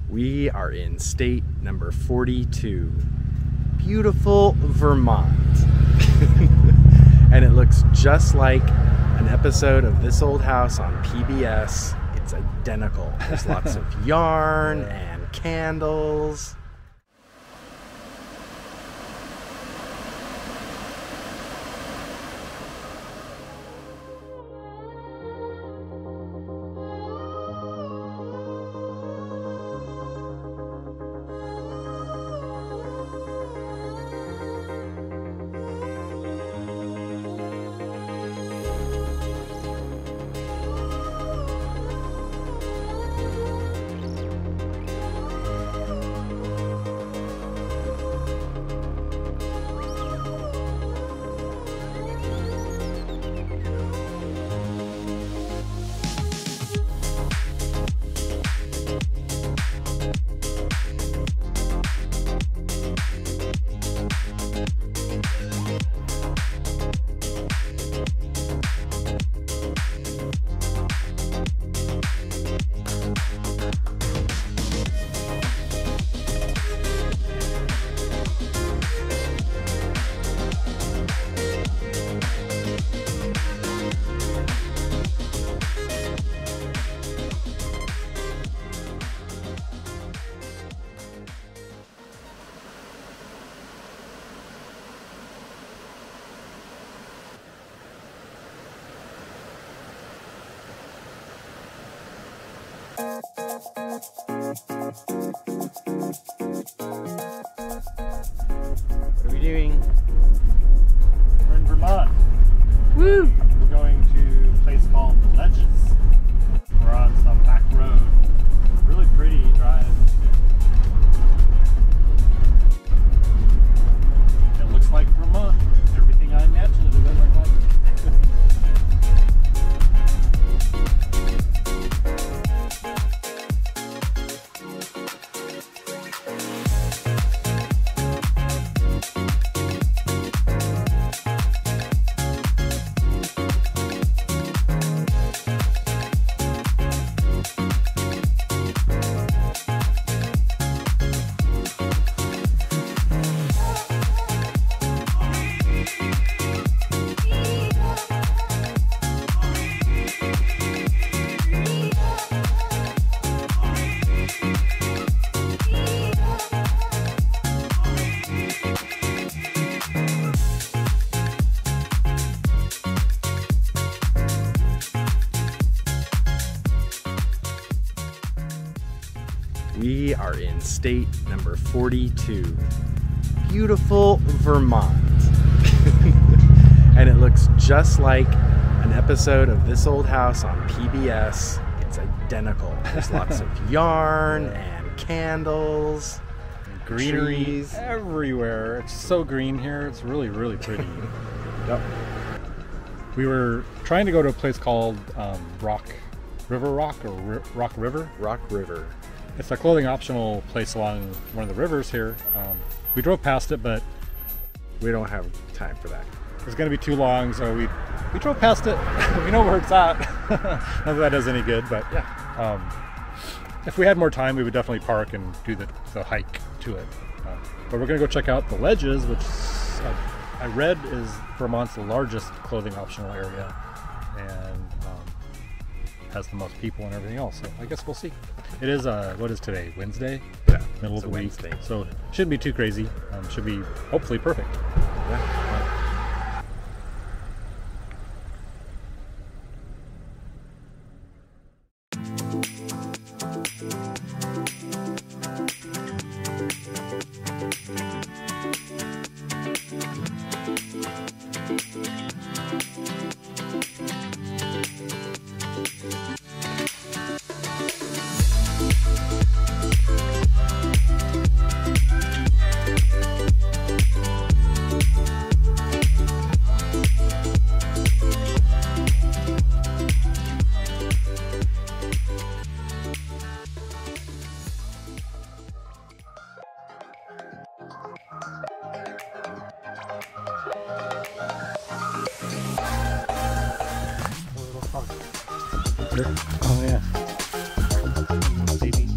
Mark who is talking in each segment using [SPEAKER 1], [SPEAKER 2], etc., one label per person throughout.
[SPEAKER 1] We are in state number 42, beautiful Vermont. And it looks just like an episode of This Old House on PBS. It's identical. There's lots of yarn and candles. What are we doing?
[SPEAKER 2] We're in Vermont.
[SPEAKER 3] Woo!
[SPEAKER 2] We're going to a place called The Ledges. We're on some back road. Really pretty drive. It looks like Vermont. Everything I imagined it would look like.
[SPEAKER 1] We are in state number 42, beautiful Vermont. And it looks just like an episode of This Old House on PBS. It's identical. There's lots of yarn and candles,
[SPEAKER 2] Greenery
[SPEAKER 1] trees
[SPEAKER 2] everywhere. It's so green here. It's really, really pretty. Yep. We were trying to go to a place called Rock River. It's a clothing optional place along one of the rivers here. We drove past it, but
[SPEAKER 1] We don't have time for that.
[SPEAKER 2] it was going to be too long, so we drove past it. We know where it's at. Not that that does any good, but yeah. If we had more time, we would definitely park and do the hike to it. But we're going to go check out The Ledges, which I read is Vermont's largest clothing optional area, and has the most people and everything else. So I guess we'll see. It is what is today? Wednesday?
[SPEAKER 1] Yeah,
[SPEAKER 2] Middle of the week.
[SPEAKER 1] Wednesday.
[SPEAKER 2] So shouldn't be too crazy. Should be hopefully perfect.
[SPEAKER 1] Yeah.
[SPEAKER 2] Oh yeah. Baby.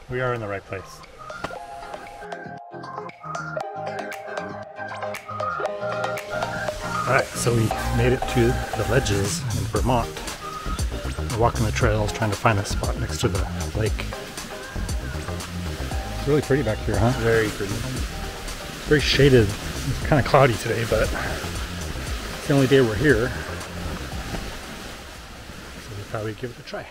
[SPEAKER 2] We are in the right place. Alright, so we made it to the ledges in Vermont. We're walking the trails trying to find a spot next to the lake. It's really pretty back here, huh?
[SPEAKER 1] Very pretty.
[SPEAKER 2] Very shaded. It's kind of cloudy today, but it's the only day we're here. So we thought we'd give it a try.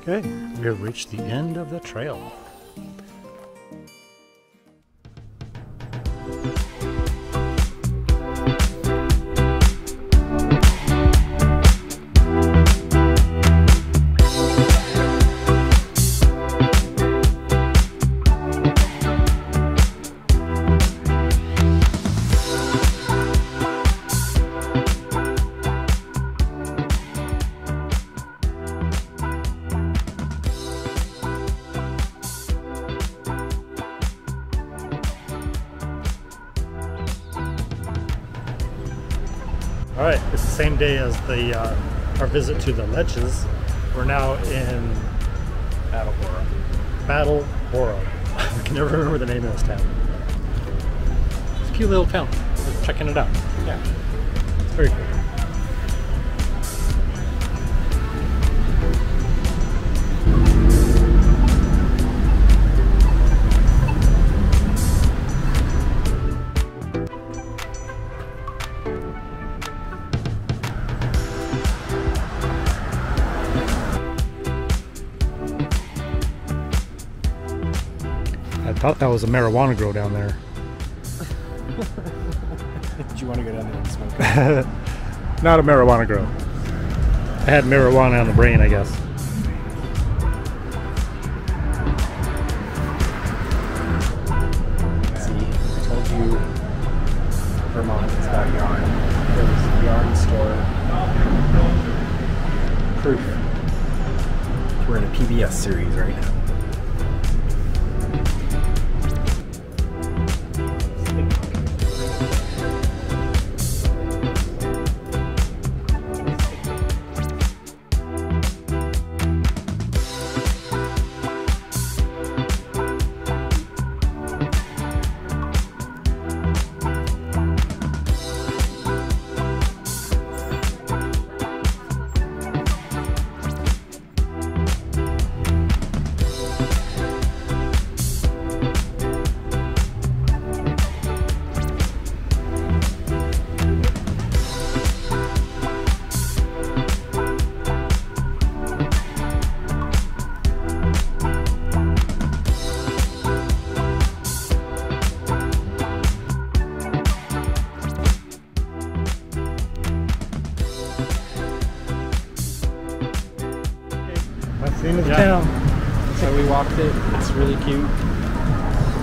[SPEAKER 2] Okay, we have reached the end of the trail. Alright, it's the same day as our visit to the ledges. We're now in Brattleboro. I can never remember the name of this town. It's a cute little town. We're checking it out. Yeah, it's very cool. I thought that was a marijuana grow down there.
[SPEAKER 1] Did you want to go down there and smoke it?
[SPEAKER 2] Not a marijuana grow. I had marijuana on the brain, I guess.
[SPEAKER 1] See, I told you Vermont is about yarn. There's a yarn store. Proof. We're in a PBS series right now.
[SPEAKER 2] That's the end of the town.
[SPEAKER 1] So we walked it. It's really cute.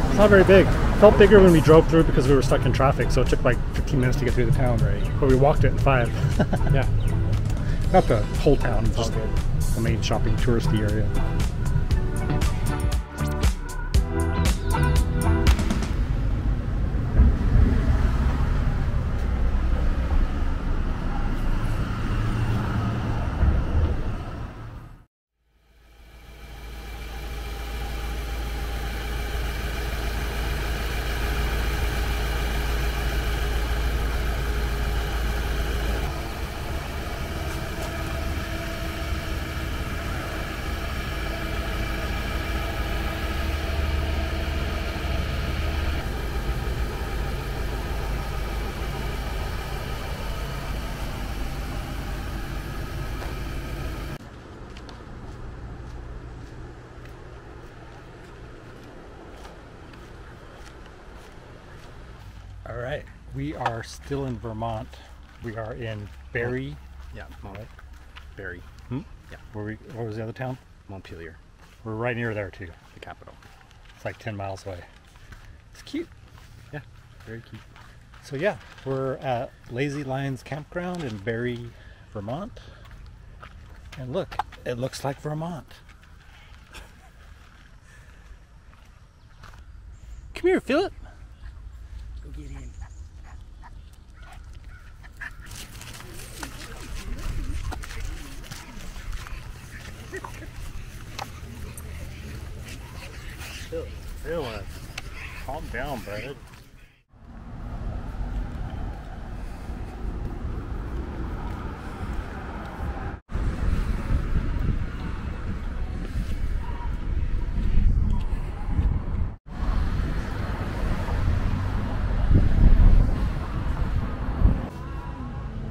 [SPEAKER 2] It's not very big. It felt bigger when we drove through because we were stuck in traffic, so it took like 15 15 minutes to get through the town.
[SPEAKER 1] Right.
[SPEAKER 2] But we walked it in 5.
[SPEAKER 1] Yeah.
[SPEAKER 2] Not the whole town,
[SPEAKER 1] It's all
[SPEAKER 2] just
[SPEAKER 1] good.
[SPEAKER 2] the main shopping touristy area. All right, we are still in Vermont. We are in Barre.
[SPEAKER 1] Yeah, Barre.
[SPEAKER 2] Hmm?
[SPEAKER 1] Yeah.
[SPEAKER 2] What was the other town?
[SPEAKER 1] Montpelier,
[SPEAKER 2] We're right near there too.
[SPEAKER 1] the capital.
[SPEAKER 2] It's like 10 miles away. It's cute.
[SPEAKER 1] Yeah, very cute.
[SPEAKER 2] So yeah, we're at Lazy Lions Campground in Barre, Vermont. And look, it looks like Vermont. Come here, Philip.
[SPEAKER 1] Go get in.
[SPEAKER 2] Philip, calm down, bud.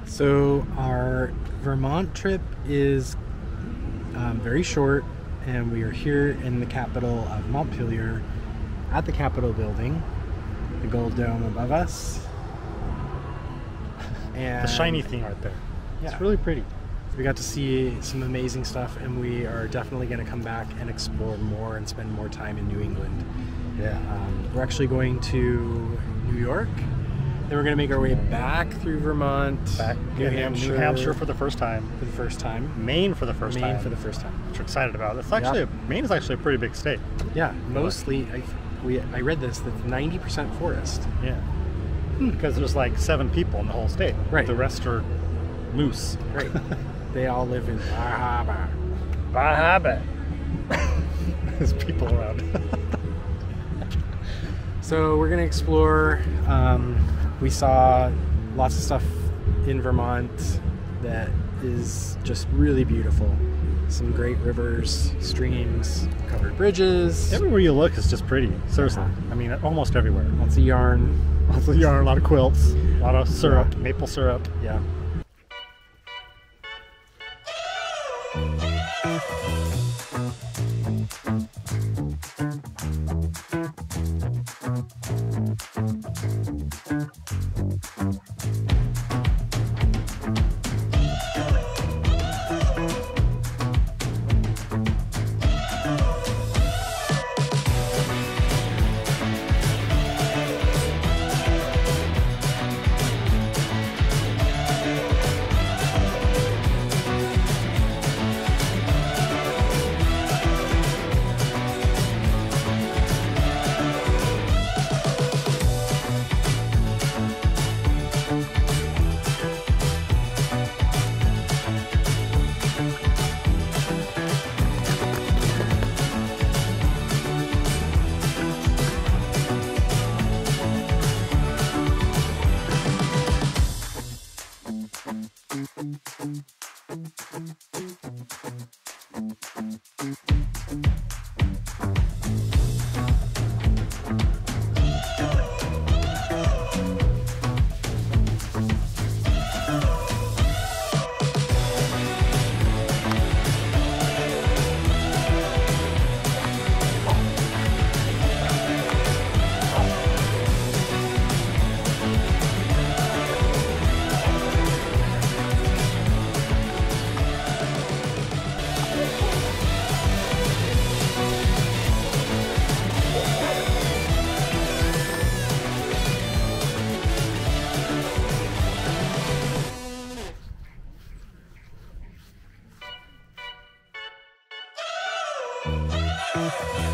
[SPEAKER 1] So our Vermont trip is very short, and we are here in the capital of Montpelier at the Capitol building, the gold dome above us. And
[SPEAKER 2] The shiny thing right there.
[SPEAKER 1] Yeah.
[SPEAKER 2] It's really pretty.
[SPEAKER 1] we got to see some amazing stuff, and we are definitely going to come back and explore more and spend more time in New England.
[SPEAKER 2] Yeah.
[SPEAKER 1] We're actually going to New York. Then we're going to make our way back through Vermont,
[SPEAKER 2] Back
[SPEAKER 1] New
[SPEAKER 2] in
[SPEAKER 1] Hampshire,
[SPEAKER 2] New Hampshire for the first time.
[SPEAKER 1] for the first time,
[SPEAKER 2] Maine for the first time.
[SPEAKER 1] Maine for the first time.
[SPEAKER 2] Which we're excited about. It's actually Maine is actually a pretty big state.
[SPEAKER 1] Yeah, mostly. I read this that's 90% forest.
[SPEAKER 2] Yeah. Because there's like 7 people in the whole state.
[SPEAKER 1] Right.
[SPEAKER 2] The rest are moose.
[SPEAKER 1] Right. They all live in Barre.
[SPEAKER 2] Barre. There's people around.
[SPEAKER 1] So we're gonna explore. We saw lots of stuff in Vermont that is just really beautiful. Some great rivers, streams, covered bridges,
[SPEAKER 2] Everywhere you look is just pretty. Seriously.
[SPEAKER 1] Uh-huh.
[SPEAKER 2] I mean, almost everywhere.
[SPEAKER 1] lots of yarn.
[SPEAKER 2] Lots of yarn, a lot of quilts, a lot of syrup, maple syrup.
[SPEAKER 1] Yeah. Bye.